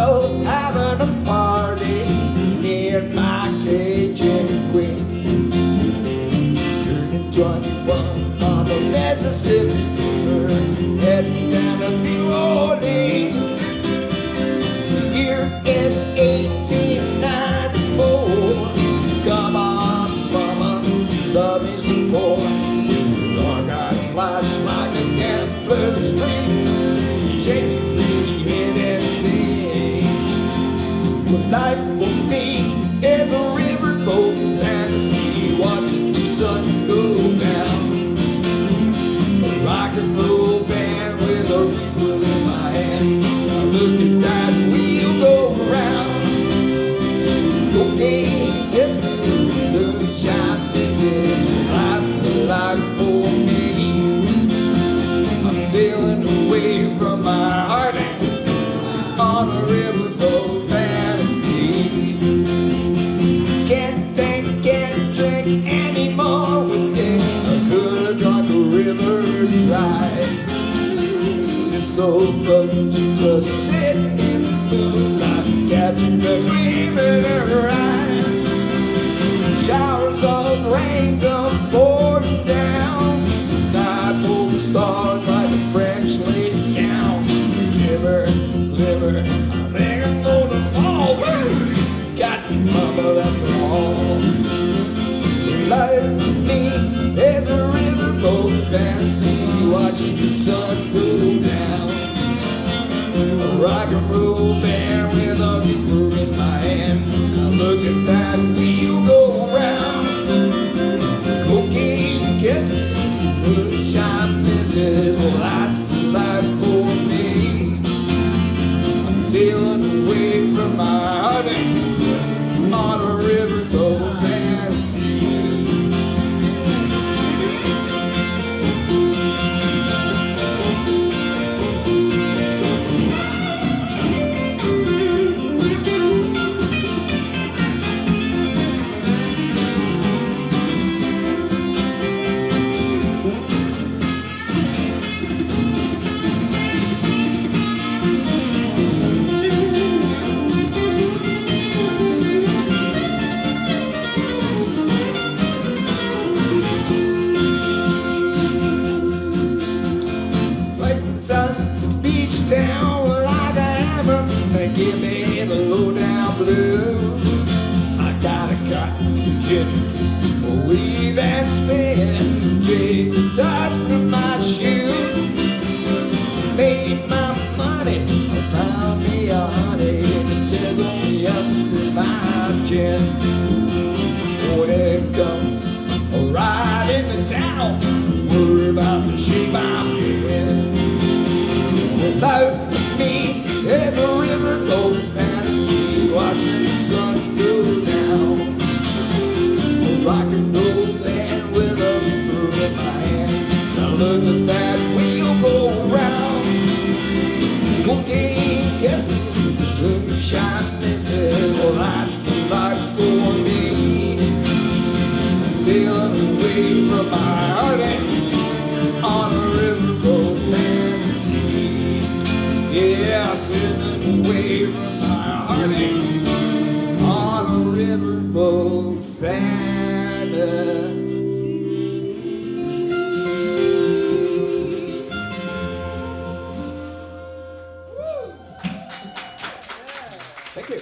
love having a party in my Cajun Queen. She's turning 21 on the Mississippi River, heading down to New Orleans. The year is 1894. Come on, mama, love me some more. Dark eyes flash like a gambler's dream. Shake your pretty head and sing. Well, life for me is a riverboat fantasy, watching the sun go down. A rock and roll band with a rifle in my hand. Now look at that wheel go round. Cocaine, yes, moonshine, this is life for me. I'm sailing away from my heartache on a riverboat fantasy. Can't think, can't drink any more whiskey. I could have drunk a river dry. It's so close to just sitting in the moonlight, catching the gleam in her eyes. Showers of rain come pouring down. Night full of stars like a French lace gown. Glimmer, glimmer, I think I'm gonna fall. Got me, mama, that's all. Life for me is a riverboat fantasy, watching the sun go down. A rock and roll band with a reaper in my hand. Now look at that wheel go round. Cocaine kisses, moonshine misses. Well, that's the life for me. I'm sailing away from my heartache on a riverboat fantasy. Beach down like a hammer, they give me the low-down blues. I got a cotton gin, weave and spin, take the dust from my shoes. Made my money, I found me a honey, and took me up to my chin. When it comes a ride into town, worry about the shape I'm in. Life for me is a riverboat fantasy, watching the sun go down. A rock and roll band with a reaper in my hand. Now look at that wheel go round. Cocaine kisses, moonshine misses. Well, that's the life for me. I'm sailing away from my heartache on a riverboat fantasy. Yeah, I've been away from my heartache on a riverboat fantasy. Thank you.